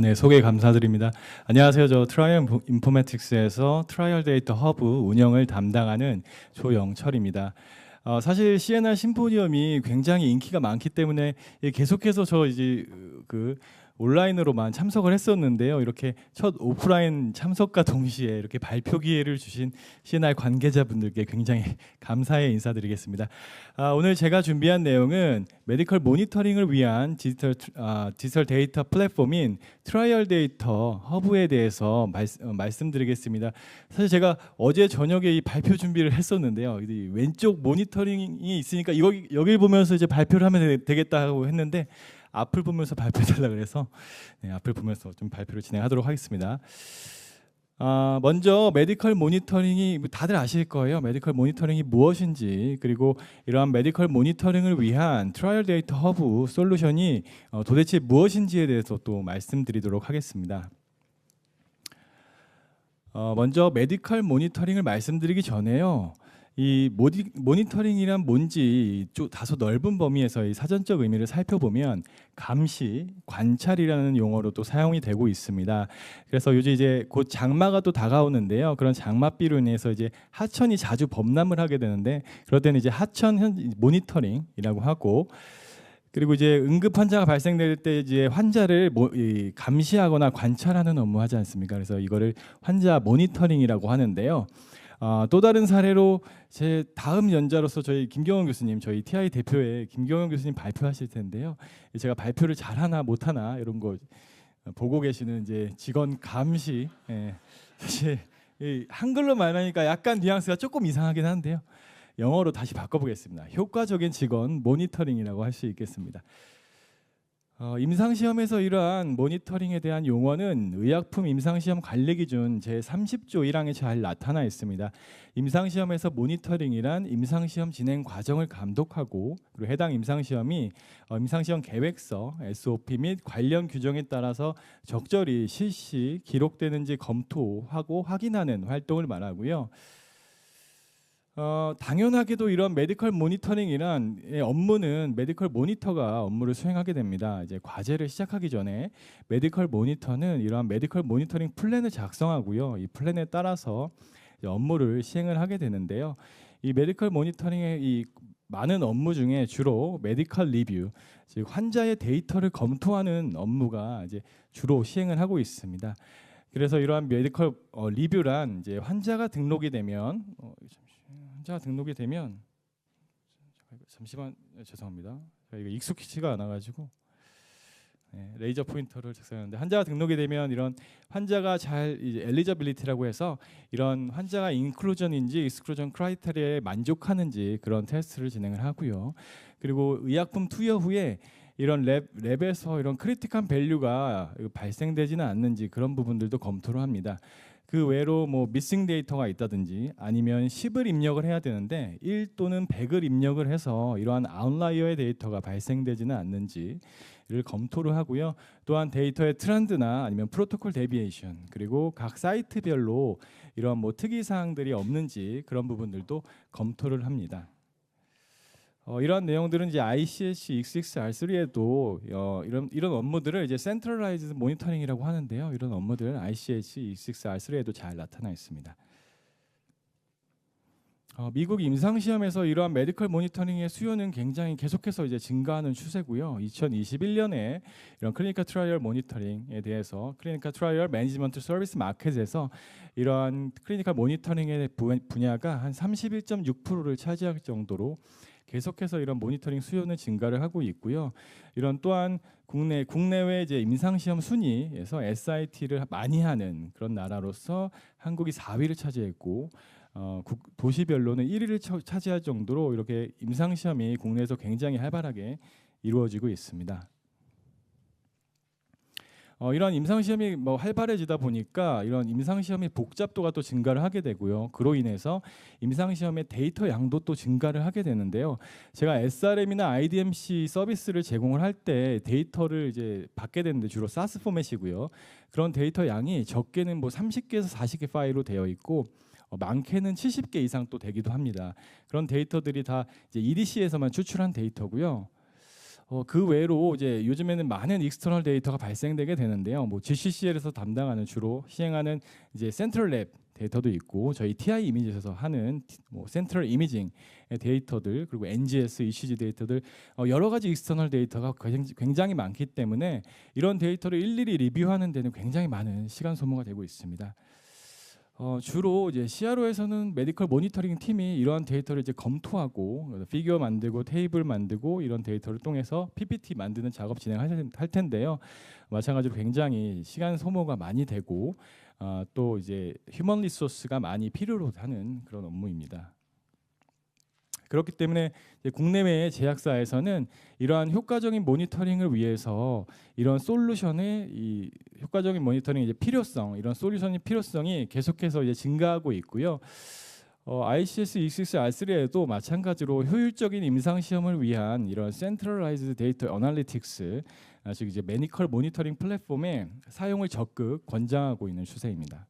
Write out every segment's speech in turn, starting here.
네, 소개 감사드립니다. 안녕하세요. 저 트라이얼 인포메틱스에서 트라이얼 데이터 허브 운영을 담당하는 조영철입니다. 사실 CNR 심포니엄이 굉장히 인기가 많기 때문에 계속해서 저 이제 그 온라인으로만 참석을 했었는데요. 이렇게 첫 오프라인 참석과 동시에 이렇게 발표 기회를 주신 CNR 관계자분들께 굉장히 감사의 인사드리겠습니다. 오늘 제가 준비한 내용은 메디컬 모니터링을 위한 디지털 데이터 플랫폼인 트라이얼 데이터 허브에 대해서 말씀드리겠습니다. 사실 제가 어제 저녁에 이 발표 준비를 했었는데요. 왼쪽 모니터링이 있으니까 여길 보면서 이제 발표를 하면 되겠다고 했는데 앞을 보면서 발표해달라 그래서 앞을 보면서 좀 발표를 진행하도록 하겠습니다. 먼저 메디컬 모니터링이 다들 아실 거예요. 메디컬 모니터링이 무엇인지, 그리고 이러한 메디컬 모니터링을 위한 트라이얼 데이터 허브 솔루션이 도대체 무엇인지에 대해서 또 말씀드리도록 하겠습니다. 먼저 메디컬 모니터링을 말씀드리기 전에요. 이 모니터링이란 뭔지 다소 넓은 범위에서 이 사전적 의미를 살펴보면 감시, 관찰이라는 용어로도 사용이 되고 있습니다. 그래서 요즘 이제 곧 장마가 또 다가오는데요. 그런 장마비로 인해서 이제 하천이 자주 범람을 하게 되는데, 그럴 때는 이제 하천 모니터링이라고 하고, 그리고 이제 응급 환자가 발생될 때 이제 환자를 감시하거나 관찰하는 업무 하지 않습니까? 그래서 이거를 환자 모니터링이라고 하는데요. 또 다른 사례로 제 다음 연자로서 저희 김경원 교수님, 저희 TI 대표의 김경원 교수님 발표하실 텐데요. 제가 발표를 잘하나 못하나 이런 거 보고 계시는 이제 직원 감시. 사실 한글로 말하니까 약간 뉘앙스가 조금 이상하긴 한데요. 영어로 다시 바꿔보겠습니다. 효과적인 직원 모니터링이라고 할 수 있겠습니다. 임상시험에서 이러한 모니터링에 대한 용어는 의약품 임상시험 관리기준 제30조 1항에 잘 나타나 있습니다. 임상시험에서 모니터링이란 임상시험 진행 과정을 감독하고, 그리고 해당 임상시험이 임상시험 계획서, SOP 및 관련 규정에 따라서 적절히 실시, 기록되는지 검토하고 확인하는 활동을 말하고요. 당연하게도 이런 메디컬 모니터링이란 업무는 메디컬 모니터가 업무를 수행하게 됩니다. 이제 과제를 시작하기 전에 메디컬 모니터는 이러한 메디컬 모니터링 플랜을 작성하고요. 이 플랜에 따라서 업무를 시행을 하게 되는데요. 이 메디컬 모니터링의 이 많은 업무 중에 주로 메디컬 리뷰, 즉 환자의 데이터를 검토하는 업무가 이제 주로 시행을 하고 있습니다. 그래서 이러한 메디컬 리뷰란 이제 환자가 등록이 되면 잠시만, 죄송합니다. 이거 익숙치가 않아가지고 레이저 포인터를 작성하는데, 환자가 등록이 되면 이런 환자가 잘 엘리저빌리티라고 해서 이런 환자가 인클루전인지 익스클루전 크라이테리아에 만족하는지 그런 테스트를 진행을 하고요. 그리고 의약품 투여 후에 이런 랩에서 이런 크리티컬 밸류가 발생되지는 않는지 그런 부분들도 검토를 합니다. 그 외로 뭐 미싱 데이터가 있다든지 아니면 10을 입력을 해야 되는데 1 또는 100을 입력을 해서 이러한 아웃라이어의 데이터가 발생되지는 않는지를 검토를 하고요. 또한 데이터의 트렌드나 아니면 프로토콜 데비에이션, 그리고 각 사이트별로 이러한 뭐 특이 사항들이 없는지 그런 부분들도 검토를 합니다. 이러한 내용들은 이제 ICSC EXXR3에도 이런 업무들을 이제 센트럴라이즈드 모니터링이라고 하는데요. 이런 업무들은 ICSC EXXR3에도 잘 나타나 있습니다. 미국 임상시험에서 이러한 메디컬 모니터링의 수요는 굉장히 계속해서 이제 증가하는 추세고요. 2021년에 이런 클리니컬 트라이얼 모니터링에 대해서 클리니컬 트라이얼 매니지먼트 서비스 마켓에서 이러한 클리니컬 모니터링의 분야가 한 31.6%를 차지할 정도로 계속해서 이런 모니터링 수요는 증가를 하고 있고요. 이런 또한 국내외 이제 임상시험 순위에서 SIT를 많이 하는 그런 나라로서 한국이 4위를 차지했고, 도시별로는 1위를 차지할 정도로 이렇게 임상시험이 국내에서 굉장히 활발하게 이루어지고 있습니다. 이런 임상시험이 활발해지다 보니까 이런 임상시험의 복잡도가 또 증가를 하게 되고요. 그로 인해서 임상시험의 데이터 양도 또 증가를 하게 되는데요. 제가 SRM이나 IDMC 서비스를 제공을 할 때 데이터를 이제 받게 되는데 주로 사스 포맷이고요. 그런 데이터 양이 적게는 뭐 30개에서 40개 파일로 되어 있고, 많게는 70개 이상 또 되기도 합니다. 그런 데이터들이 다 이제 EDC에서만 추출한 데이터고요. 그 외로 이제 요즘에는 많은 익스터널 데이터가 발생되게 되는데요. 뭐 GCCL에서 담당하는 주로 시행하는 이제 센트럴 랩 데이터도 있고 저희 TI 이미지에서 하는 뭐 센트럴 이미징의 데이터들 그리고 NGS, ECG 데이터들 여러 가지 익스터널 데이터가 굉장히 많기 때문에 이런 데이터를 일일이 리뷰하는 데는 굉장히 많은 시간 소모가 되고 있습니다. 주로 이제 CRO에서는 메디컬 모니터링 팀이 이러한 데이터를 이제 검토하고 피규어 만들고 테이블 만들고 이런 데이터를 통해서 PPT 만드는 작업 진행할 텐데요. 마찬가지로 굉장히 시간 소모가 많이 되고 또 이제 휴먼 리소스가 많이 필요로 하는 그런 업무입니다. 그렇기 때문에 이제 국내외의 제약사에서는 이러한 효과적인 모니터링을 위해서 이런 솔루션의 이 효과적인 모니터링 이제 필요성, 이런 솔루션의 필요성이 계속해서 이제 증가하고 있고요. ICS, ECS, R3에도 마찬가지로 효율적인 임상 시험을 위한 이런 센트럴라이즈드 데이터 어널리틱스, 즉 이제 메디컬 모니터링 플랫폼의 사용을 적극 권장하고 있는 추세입니다.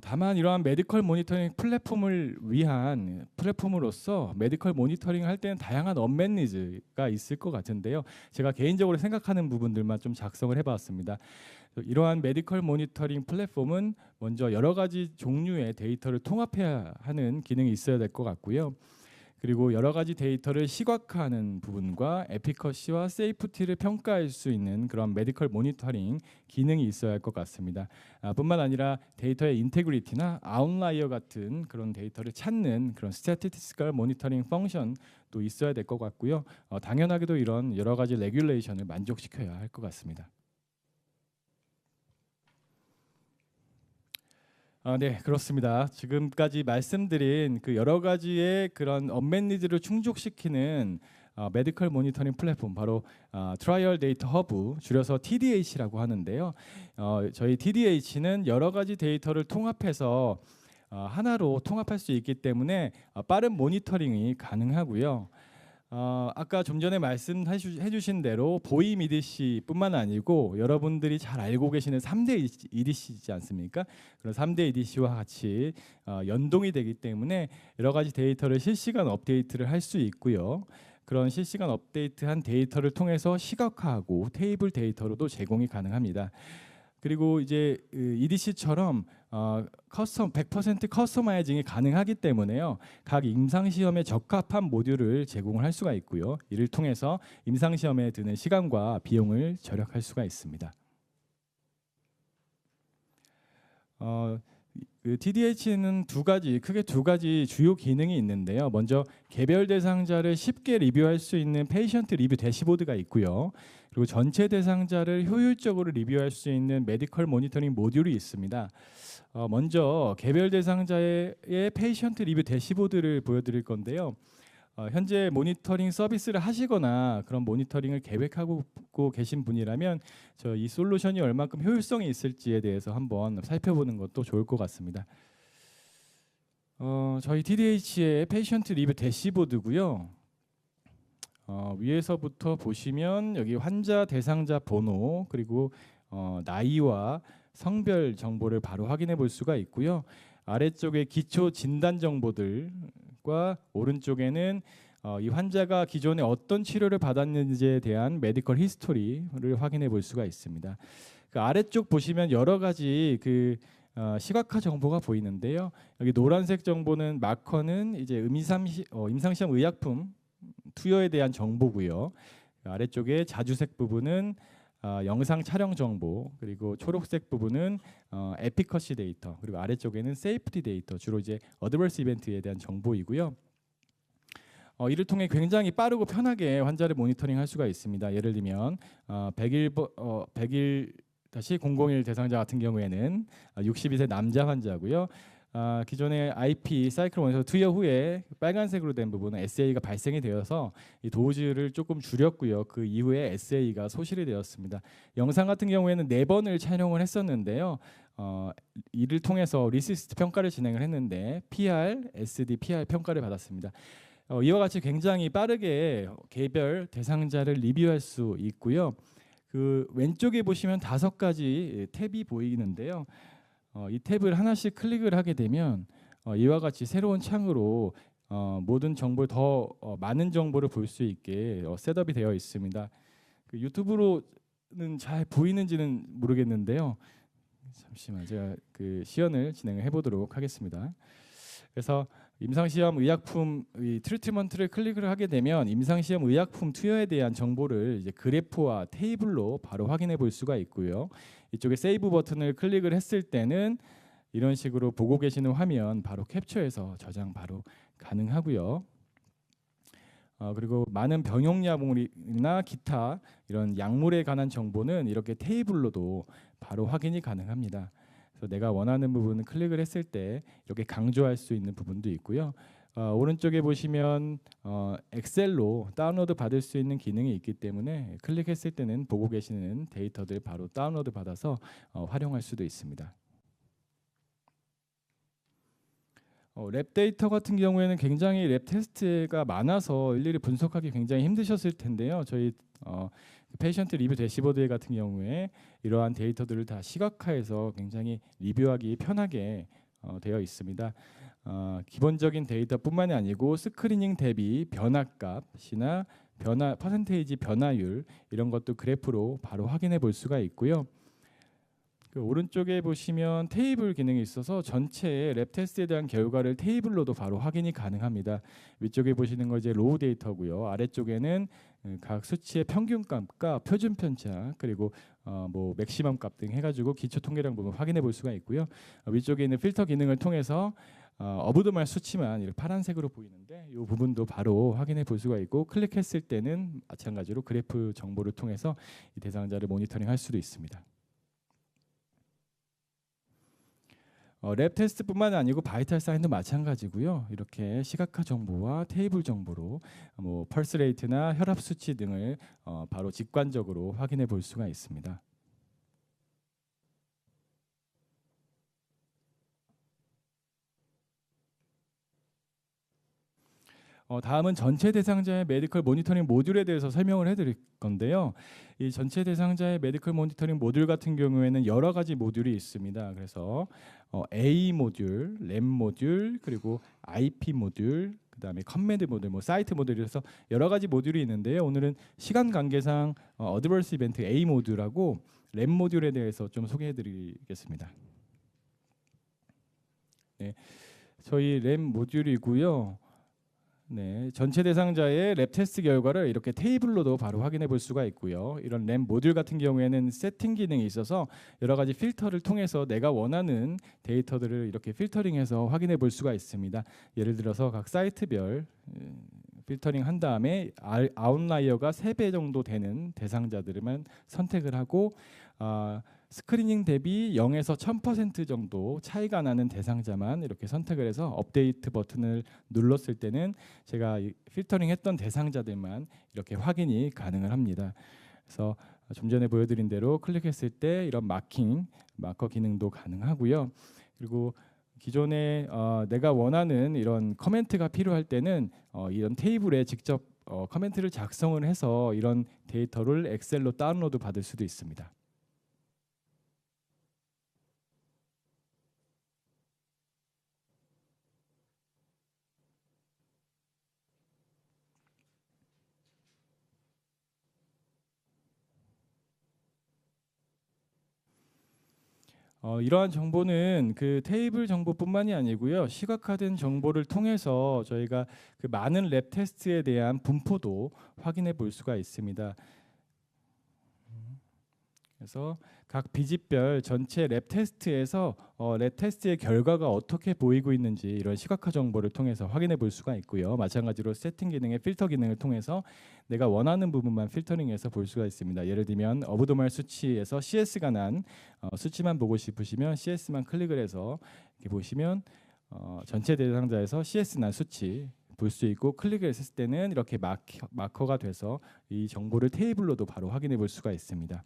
다만 이러한 메디컬 모니터링 플랫폼을 위한 플랫폼으로서 메디컬 모니터링을 할 때는 다양한 언맷 니즈가 있을 것 같은데요. 제가 개인적으로 생각하는 부분들만 좀 작성을 해봤습니다. 이러한 메디컬 모니터링 플랫폼은 먼저 여러 가지 종류의 데이터를 통합해야 하는 기능이 있어야 될 것 같고요. 그리고 여러 가지 데이터를 시각화하는 부분과 에피커시와 세이프티를 평가할 수 있는 그런 메디컬 모니터링 기능이 있어야 할 것 같습니다. 뿐만 아니라 데이터의 인테그리티나 아웃라이어 같은 그런 데이터를 찾는 그런 스태티스티컬 모니터링 펑션도 있어야 될 것 같고요. 당연하게도 이런 여러 가지 레귤레이션을 만족시켜야 할 것 같습니다. 네, 그렇습니다. 지금까지 말씀드린 그 여러 가지의 그런 언맷 니즈를 충족시키는 메디컬 모니터링 플랫폼 바로 트라이얼 데이터 허브, 줄여서 TDH라고 하는데요. 저희 TDH는 여러 가지 데이터를 통합해서 하나로 통합할 수 있기 때문에 빠른 모니터링이 가능하고요. 아까 좀 전에 말씀해 주신 대로 보임 EDC뿐만 아니고 여러분들이 잘 알고 계시는 3대 EDC이지 않습니까? 그런 3대 EDC와 같이 연동이 되기 때문에 여러 가지 데이터를 실시간 업데이트를 할 수 있고요. 그런 실시간 업데이트한 데이터를 통해서 시각화하고 테이블 데이터로도 제공이 가능합니다. 그리고 이제 EDC처럼 100% 커스터마이징이 가능하기 때문에요. 각 임상시험에 적합한 모듈을 제공을 할 수가 있고요. 이를 통해서 임상시험에 드는 시간과 비용을 절약할 수가 있습니다. 그 TDH는 크게 두 가지 주요 기능이 있는데요. 먼저 개별 대상자를 쉽게 리뷰할 수 있는 페이션트 리뷰 대시보드가 있고요. 그리고 전체 대상자를 효율적으로 리뷰할 수 있는 메디컬 모니터링 모듈이 있습니다. 먼저 개별 대상자의 페이션트 리뷰 대시보드를 보여드릴 건데요. 현재 모니터링 서비스를 하시거나 그런 모니터링을 계획하고 계신 분이라면 이 솔루션이 얼만큼 효율성이 있을지에 대해서 한번 살펴보는 것도 좋을 것 같습니다. 저희 TDH의 페이션트 리뷰 대시보드고요. 위에서부터 보시면 여기 환자 대상자 번호 그리고 나이와 성별 정보를 바로 확인해 볼 수가 있고요. 아래쪽에 기초 진단 정보들과 오른쪽에는 이 환자가 기존에 어떤 치료를 받았는지에 대한 메디컬 히스토리를 확인해 볼 수가 있습니다. 그 아래쪽 보시면 여러 가지 시각화 정보가 보이는데요. 여기 노란색 정보는 마커는 이제 임상시험 의약품 투여에 대한 정보고요. 아래쪽에 자주색 부분은 영상 촬영 정보, 그리고 초록색 부분은 에피커시 데이터, 그리고 아래쪽에는 세이프티 데이터, 주로 이제 어드버스 이벤트에 대한 정보이고요. 이를 통해 굉장히 빠르고 편하게 환자를 모니터링할 수가 있습니다. 예를 들면 100일-001 대상자 같은 경우에는 62세 남자 환자고요. 기존의 IP 사이클 1에서 투여 후에 빨간색으로 된 부분은 SA가 발생이 되어서 이 도즈를 조금 줄였고요. 그 이후에 SA가 소실이 되었습니다. 영상 같은 경우에는 4번을 촬영을 했었는데요. 이를 통해서 리시스트 평가를 진행을 했는데 PR, SD, PR 평가를 받았습니다. 이와 같이 굉장히 빠르게 개별 대상자를 리뷰할 수 있고요. 그 왼쪽에 보시면 5가지 탭이 보이는데요. 이 탭을 하나씩 클릭을 하게 되면 이와 같이 새로운 창으로 모든 정보를 더 많은 정보를 볼 수 있게 셋업이 되어 있습니다. 그 유튜브로는 잘 보이는지는 모르겠는데요. 잠시만 제가 그 시연을 진행을 해보도록 하겠습니다. 그래서 임상시험 의약품 트리트먼트를 클릭을 하게 되면 임상시험 의약품 투여에 대한 정보를 이제 그래프와 테이블로 바로 확인해 볼 수가 있고요. 이쪽에 세이브 버튼을 클릭을 했을 때는 이런 식으로 보고 계시는 화면 바로 캡처해서 저장 바로 가능하고요. 그리고 많은 병용약물이나 기타 이런 약물에 관한 정보는 이렇게 테이블로도 바로 확인이 가능합니다. 그래서 내가 원하는 부분을 클릭을 했을 때 이렇게 강조할 수 있는 부분도 있고요. 오른쪽에 보시면 엑셀로 다운로드 받을 수 있는 기능이 있기 때문에 클릭했을 때는 보고 계시는 데이터들 바로 다운로드 받아서 활용할 수도 있습니다. 랩 데이터 같은 경우에는 굉장히 랩 테스트가 많아서 일일이 분석하기 굉장히 힘드셨을 텐데요. 저희 페이션트 리뷰 대시보드 같은 경우에 이러한 데이터들을 다 시각화해서 굉장히 리뷰하기 편하게 되어 있습니다. 기본적인 데이터뿐만이 아니고 스크리닝 대비 변화값이나 퍼센테이지 변화율 이런 것도 그래프로 바로 확인해 볼 수가 있고요. 그 오른쪽에 보시면 테이블 기능이 있어서 전체 랩 테스트에 대한 결과를 테이블로도 바로 확인이 가능합니다. 위쪽에 보시는 거 이제 로우 데이터고요. 아래쪽에는 각 수치의 평균값과 표준 편차 그리고 뭐 맥시멈 값 등 해가지고 기초 통계량 부분 확인해 볼 수가 있고요. 위쪽에 있는 필터 기능을 통해서 어브노멀 수치만 이렇게 파란색으로 보이는데 이 부분도 바로 확인해 볼 수가 있고 클릭했을 때는 마찬가지로 그래프 정보를 통해서 이 대상자를 모니터링 할 수도 있습니다. 랩 테스트뿐만 아니고 바이탈 사인도 마찬가지고요. 이렇게 시각화 정보와 테이블 정보로 뭐 펄스 레이트나 혈압 수치 등을 바로 직관적으로 확인해 볼 수가 있습니다. 다음은 전체 대상자의 메디컬 모니터링 모듈에 대해서 설명을 해드릴 건데요. 이 전체 대상자의 메디컬 모니터링 모듈 같은 경우에는 여러 가지 모듈이 있습니다. 그래서 A 모듈, 램 모듈, 그리고 IP 모듈, 그다음에 커맨드 모듈, 뭐 사이트 모듈이라서 여러 가지 모듈이 있는데요. 오늘은 시간 관계상 어드버스 이벤트 A 모듈하고 램 모듈에 대해서 좀 소개해드리겠습니다. 네, 저희 램 모듈이고요. 네, 전체 대상자의 랩 테스트 결과를 이렇게 테이블로도 바로 확인해 볼 수가 있고요. 이런 램 모듈 같은 경우에는 세팅 기능이 있어서 여러 가지 필터를 통해서 내가 원하는 데이터들을 이렇게 필터링해서 확인해 볼 수가 있습니다. 예를 들어서 각 사이트별 필터링 한 다음에 아웃라이어가 3배 정도 되는 대상자들만 선택을 하고 스크리닝 대비 0에서 1000% 정도 차이가 나는 대상자만 이렇게 선택을 해서 업데이트 버튼을 눌렀을 때는 제가 필터링 했던 대상자들만 이렇게 확인이 가능을 합니다. 그래서 좀 전에 보여드린 대로 클릭했을 때 이런 마커 기능도 가능하고요. 그리고 기존에 내가 원하는 이런 커멘트가 필요할 때는 이런 테이블에 직접 커멘트를 작성을 해서 이런 데이터를 엑셀로 다운로드 받을 수도 있습니다. 이러한 정보는 그 테이블 정보뿐만이 아니고요. 시각화된 정보를 통해서 저희가 그 많은 랩 테스트에 대한 분포도 확인해 볼 수가 있습니다. 그래서 각 비집별 전체 랩 테스트에서 랩 테스트의 결과가 어떻게 보이고 있는지 이런 시각화 정보를 통해서 확인해 볼 수가 있고요. 마찬가지로 세팅 기능의 필터 기능을 통해서 내가 원하는 부분만 필터링해서 볼 수가 있습니다. 예를 들면 어브노멀 수치에서 CS가 난 수치만 보고 싶으시면 CS만 클릭을 해서 이렇게 보시면 전체 대상자에서 CS 난 수치 볼 수 있고 클릭을 했을 때는 이렇게 마커가 돼서 이 정보를 테이블로도 바로 확인해 볼 수가 있습니다.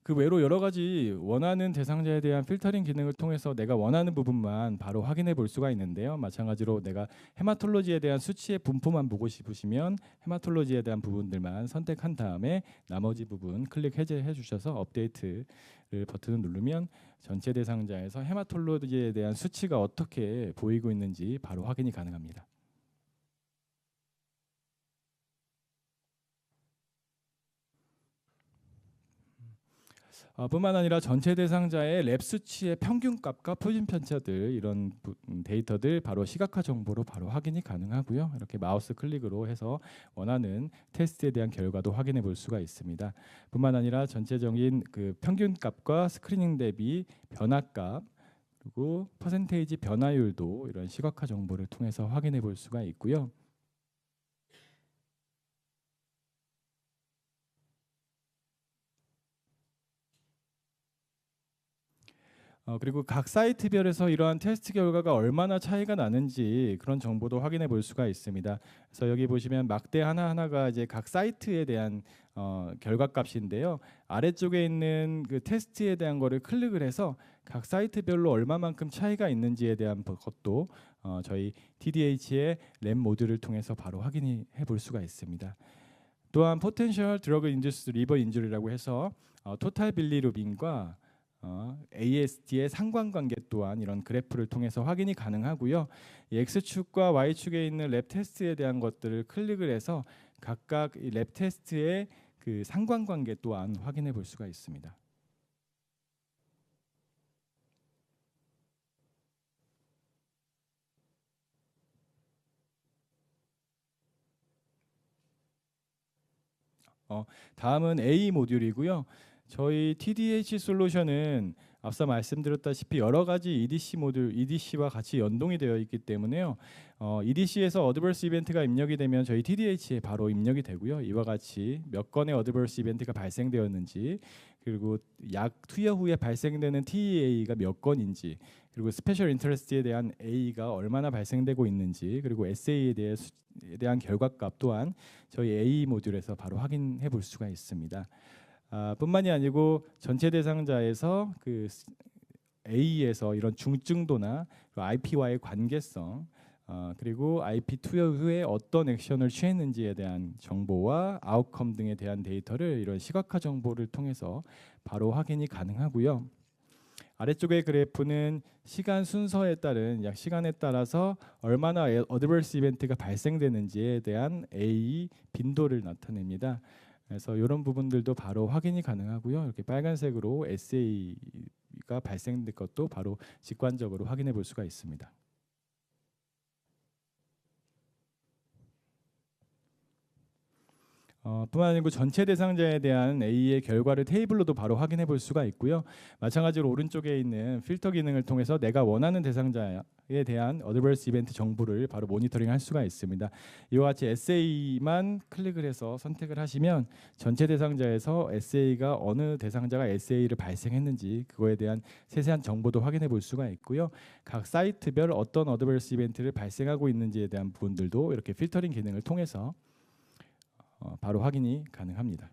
그 외로 여러 가지 원하는 대상자에 대한 필터링 기능을 통해서 내가 원하는 부분만 바로 확인해 볼 수가 있는데요. 마찬가지로 내가 헤마톨로지에 대한 수치의 분포만 보고 싶으시면 헤마톨로지에 대한 부분들만 선택한 다음에 나머지 부분 클릭 해제해 주셔서 업데이트를 버튼을 누르면 전체 대상자에서 헤마톨로지에 대한 수치가 어떻게 보이고 있는지 바로 확인이 가능합니다. 뿐만 아니라 전체 대상자의 랩 수치의 평균값과 표준 편차들 이런 데이터들 바로 시각화 정보로 바로 확인이 가능하고요. 이렇게 마우스 클릭으로 해서 원하는 테스트에 대한 결과도 확인해 볼 수가 있습니다. 뿐만 아니라 전체적인 그 평균값과 스크리닝 대비 변화값 그리고 퍼센테이지 변화율도 이런 시각화 정보를 통해서 확인해 볼 수가 있고요. 그리고 각 사이트별에서 이러한 테스트 결과가 얼마나 차이가 나는지 그런 정보도 확인해 볼 수가 있습니다. 그래서 여기 보시면 막대 하나하나가 이제 각 사이트에 대한 결과값인데요. 아래쪽에 있는 그 테스트에 대한 거를 클릭을 해서 각 사이트별로 얼마만큼 차이가 있는지에 대한 것도 저희 TDH의 램 모듈을 통해서 바로 확인해 볼 수가 있습니다. 또한 포텐셜 드러그 인듀스 리버 인주리라고 해서 토탈 빌리루빈과 AST의 상관관계 또한 이런 그래프를 통해서 확인이 가능하고요. X축과 Y축에 있는 랩 테스트에 대한 것들을 클릭을 해서 각각 랩 테스트의 그 상관관계 또한 확인해 볼 수가 있습니다. 다음은 A 모듈이고요. 저희 TDH 솔루션은 앞서 말씀드렸다시피 여러 가지 EDC 모듈, EDC와 같이 연동이 되어 있기 때문에요. EDC에서 어드버스 이벤트가 입력이 되면 저희 TDH에 바로 입력이 되고요. 이와 같이 몇 건의 어드버스 이벤트가 발생되었는지, 그리고 약 투여 후에 발생되는 TEA가 몇 건인지, 그리고 스페셜 인터레스트에 대한 A가 얼마나 발생되고 있는지, 그리고 SA에 대한 결과값 또한 저희 A 모듈에서 바로 확인해 볼 수가 있습니다. 뿐만이 아니고 전체 대상자에서 그 A에서 이런 중증도나 IP와의 관계성 그리고 IP 투여 후에 어떤 액션을 취했는지에 대한 정보와 아웃컴 등에 대한 데이터를 이런 시각화 정보를 통해서 바로 확인이 가능하고요. 아래쪽의 그래프는 시간 순서에 따른 약 시간에 따라서 얼마나 어드버스 이벤트가 발생되는지에 대한 A 빈도를 나타냅니다. 그래서 이런 부분들도 바로 확인이 가능하고요. 이렇게 빨간색으로 SA가 발생된 것도 바로 직관적으로 확인해 볼 수가 있습니다. 뿐만 아니고 전체 대상자에 대한 A의 결과를 테이블로도 바로 확인해 볼 수가 있고요. 마찬가지로 오른쪽에 있는 필터 기능을 통해서 내가 원하는 대상자에 대한 어드버스 이벤트 정보를 바로 모니터링 할 수가 있습니다. 이와 같이 SA만 클릭을 해서 선택을 하시면 전체 대상자에서 SA가 어느 대상자가 SA를 발생했는지 그거에 대한 세세한 정보도 확인해 볼 수가 있고요. 각 사이트별 어떤 어드버스 이벤트를 발생하고 있는지에 대한 부분들도 이렇게 필터링 기능을 통해서 바로 확인이 가능합니다.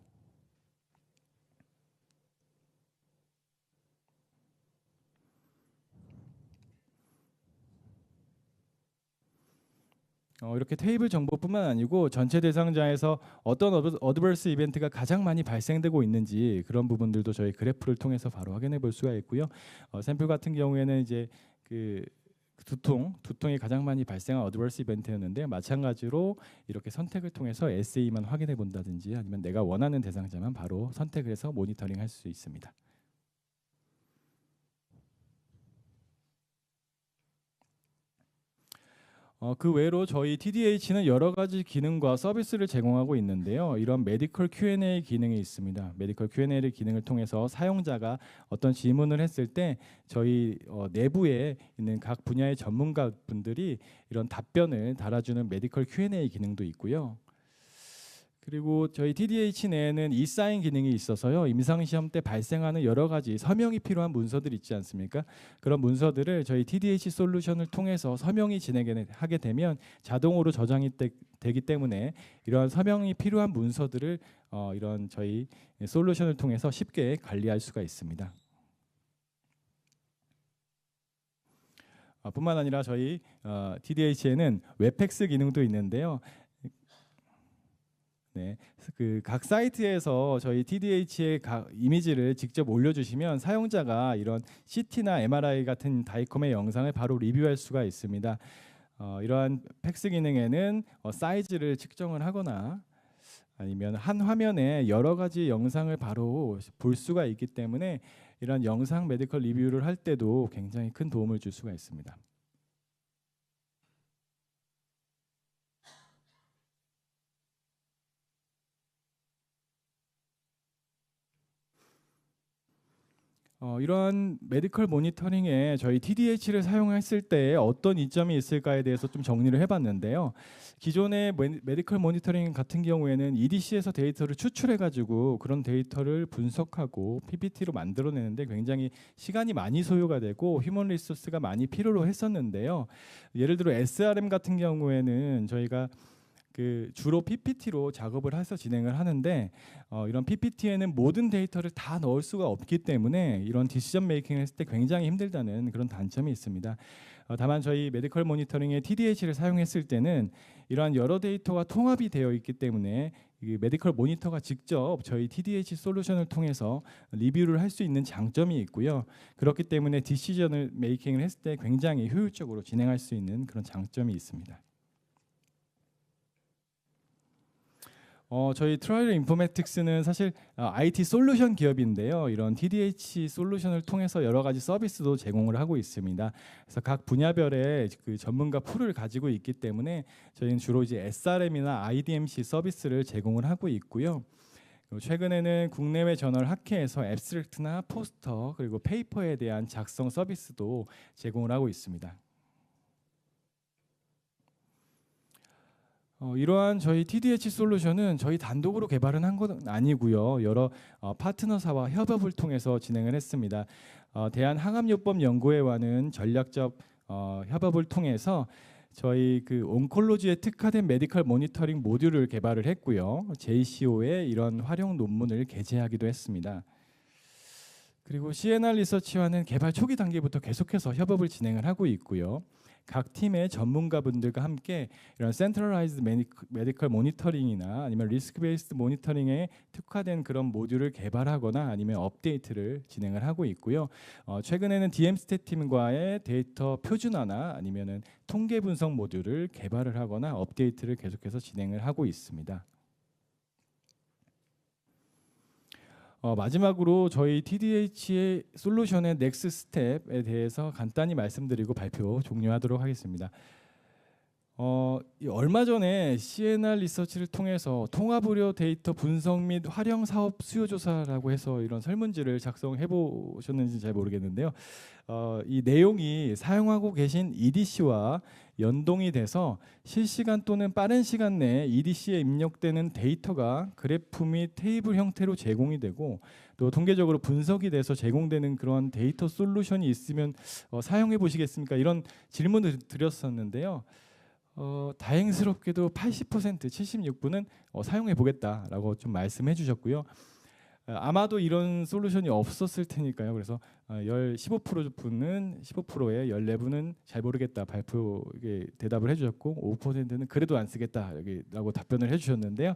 이렇게 테이블 정보뿐만 아니고 전체 대상자에서 어떤 어드버스 이벤트가 가장 많이 발생되고 있는지 그런 부분들도 저희 그래프를 통해서 바로 확인해 볼 수가 있고요. 샘플 같은 경우에는 이제 그 두통이 가장 많이 발생한 어드버스 이벤트였는데 마찬가지로 이렇게 선택을 통해서 SA만 확인해 본다든지 아니면 내가 원하는 대상자만 바로 선택을 해서 모니터링 할 수 있습니다. 그 외로 저희 TDH는 여러 가지 기능과 서비스를 제공하고 있는데요. 이런 메디컬 Q&A 기능이 있습니다. 메디컬 Q&A 기능을 통해서 사용자가 어떤 질문을 했을 때 저희 내부에 있는 각 분야의 전문가 분들이 이런 답변을 달아주는 메디컬 Q&A 기능도 있고요. 그리고 저희 TDH 내에는 e사인 기능이 있어서요. 임상시험 때 발생하는 여러 가지 서명이 필요한 문서들 있지 않습니까? 그런 문서들을 저희 TDH 솔루션을 통해서 서명이 진행하게 되면 자동으로 저장이 되기 때문에 이러한 서명이 필요한 문서들을 이런 저희 솔루션을 통해서 쉽게 관리할 수가 있습니다. 뿐만 아니라 저희 TDH에는 웹팩스 기능도 있는데요. 네, 그 각 사이트에서 저희 TDH의 이미지를 직접 올려주시면 사용자가 이런 CT나 MRI 같은 다이컴의 영상을 바로 리뷰할 수가 있습니다. 이러한 팩스 기능에는 사이즈를 측정을 하거나 아니면 한 화면에 여러 가지 영상을 바로 볼 수가 있기 때문에 이런 영상 메디컬 리뷰를 할 때도 굉장히 큰 도움을 줄 수가 있습니다. 이러한 메디컬 모니터링에 저희 TDH를 사용했을 때 어떤 이점이 있을까에 대해서 좀 정리를 해봤는데요. 기존의 메디컬 모니터링 같은 경우에는 EDC에서 데이터를 추출해가지고 그런 데이터를 분석하고 PPT로 만들어내는데 굉장히 시간이 많이 소요가 되고 휴먼 리소스가 많이 필요로 했었는데요. 예를 들어 SRM 같은 경우에는 저희가 주로 PPT로 작업을 해서 진행을 하는데 이런 PPT에는 모든 데이터를 다 넣을 수가 없기 때문에 이런 디시전 메이킹을 했을 때 굉장히 힘들다는 그런 단점이 있습니다. 다만 저희 메디컬 모니터링의 TDH를 사용했을 때는 이러한 여러 데이터가 통합이 되어 있기 때문에 이 메디컬 모니터가 직접 저희 TDH 솔루션을 통해서 리뷰를 할 수 있는 장점이 있고요. 그렇기 때문에 디시전 메이킹을 했을 때 굉장히 효율적으로 진행할 수 있는 그런 장점이 있습니다. 저희 트라이얼 인포메틱스는 사실 IT 솔루션 기업인데요. 이런 TDH 솔루션을 통해서 여러 가지 서비스도 제공을 하고 있습니다. 그래서 각 분야별의 그 전문가 풀을 가지고 있기 때문에 저희는 주로 이제 SRM이나 IDMC 서비스를 제공을 하고 있고요. 최근에는 국내외 저널 학회에서 앱스트랙트나 포스터 그리고 페이퍼에 대한 작성 서비스도 제공을 하고 있습니다. 이러한 저희 TDH 솔루션은 저희 단독으로 개발은 한 건 아니고요. 여러 파트너사와 협업을 통해서 진행을 했습니다. 대한항암요법연구회와는 전략적 협업을 통해서 저희 온콜로지에 특화된 메디컬 모니터링 모듈을 개발을 했고요. JCO에 이런 활용 논문을 게재하기도 했습니다. 그리고 CNR 리서치와는 개발 초기 단계부터 계속해서 협업을 진행을 하고 있고요. 각 팀의 전문가분들과 함께 이런 센트럴라이즈드 메디컬 모니터링이나 아니면 리스크 베이스드 모니터링에 특화된 그런 모듈을 개발하거나 아니면 업데이트를 진행을 하고 있고요. 최근에는 DM스탯 팀과의 데이터 표준화나 아니면은 통계 분석 모듈을 개발을 하거나 업데이트를 계속해서 진행을 하고 있습니다. 마지막으로 저희 TDH의 솔루션의 넥스 스텝에 대해서 간단히 말씀드리고 발표 종료하도록 하겠습니다. 얼마 전에 CNR 리서치를 통해서 통합의료 데이터 분석 및 활용 사업 수요 조사라고 해서 이런 설문지를 작성해 보셨는지 잘 모르겠는데요. 이 내용이 사용하고 계신 EDC와 연동이 돼서 실시간 또는 빠른 시간 내에 EDC에 입력되는 데이터가 그래프 및 테이블 형태로 제공이 되고 또 통계적으로 분석이 돼서 제공되는 그런 데이터 솔루션이 있으면 사용해 보시겠습니까? 이런 질문을 드렸었는데요. 다행스럽게도 80%, 76분은 사용해 보겠다라고 좀 말씀해 주셨고요. 아마도 이런 솔루션이 없었을 테니까요. 그래서 15%분은 15%에 14분은 잘 모르겠다 발표에 대답을 해주셨고 5%는 그래도 안 쓰겠다라고 답변을 해주셨는데요.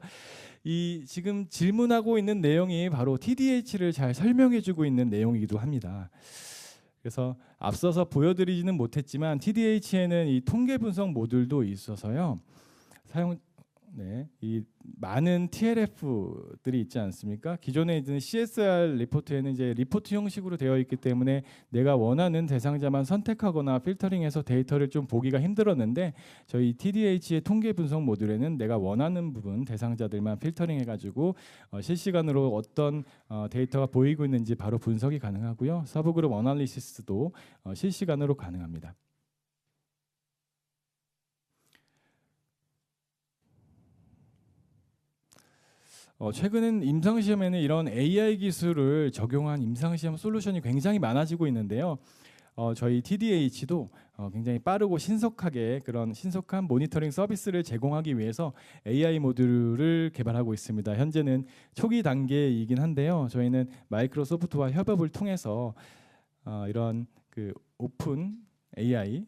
이 지금 질문하고 있는 내용이 바로 TDH를 잘 설명해주고 있는 내용이기도 합니다. 그래서 앞서서 보여드리지는 못했지만 TDH에는 이 통계 분석 모듈도 있어서요. 이 많은 TLF들이 있지 않습니까? 기존에 있는 CSR 리포트에는 이제 리포트 형식으로 되어 있기 때문에 내가 원하는 대상자만 선택하거나 필터링해서 데이터를 좀 보기가 힘들었는데 저희 TDH의 통계 분석 모듈에는 내가 원하는 부분 대상자들만 필터링해가지고 실시간으로 어떤 데이터가 보이고 있는지 바로 분석이 가능하고요. 서브그룹 어널리시스도 실시간으로 가능합니다. 최근엔 임상시험에는 이런 AI 기술을 적용한 임상시험 솔루션이 굉장히 많아지고 있는데요. 저희 TDH도 굉장히 빠르고 신속하게 그런 신속한 모니터링 서비스를 제공하기 위해서 AI 모듈을 개발하고 있습니다. 현재는 초기 단계이긴 한데요. 저희는 마이크로소프트와 협업을 통해서 이런 그 오픈 AI의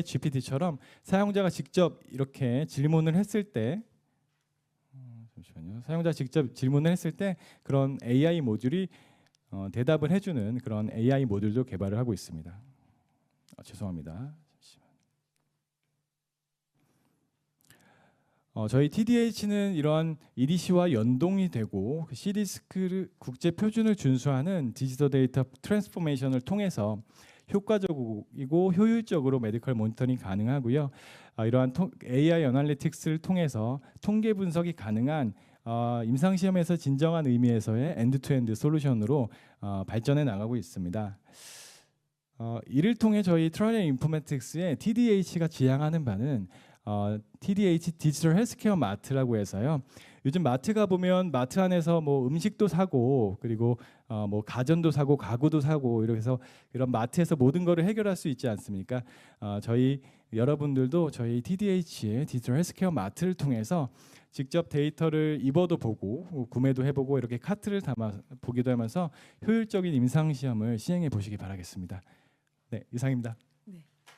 GPT처럼 사용자가 직접 이렇게 질문을 했을 때 사용자 직접 질문을 했을 때 그런 AI 모듈이 대답을 해주는 그런 AI 모듈도 개발을 하고 있습니다. 죄송합니다. 저희 TDH는 이러한 EDC와 연동이 되고 CDS크 국제 표준을 준수하는 디지털 데이터 트랜스포메이션을 통해서 효과적이고 효율적으로 메디컬 모니터링이 가능하고요. 이러한 AI 어널리틱스를 통해서 통계 분석이 가능한 임상시험에서 진정한 의미에서의 엔드투엔드 솔루션으로 발전해 나가고 있습니다. 이를 통해 저희 트라이얼 인포메틱스의 TDH가 지향하는 바는 TDH 디지털 헬스케어 마트라고 해서요. 요즘 마트 가 보면 마트 안에서 뭐 음식도 사고 그리고 뭐 가전도 사고 가구도 사고 이렇게 해서 이런 마트에서 모든 거를 해결할 수 있지 않습니까? 저희 여러분들도 저희 TDH의 디지털 헬스케어 마트를 통해서 직접 데이터를 입어도 보고 구매도 해보고 이렇게 카트를 담아 보기도 하면서 효율적인 임상 시험을 시행해 보시기 바라겠습니다. 네, 이상입니다.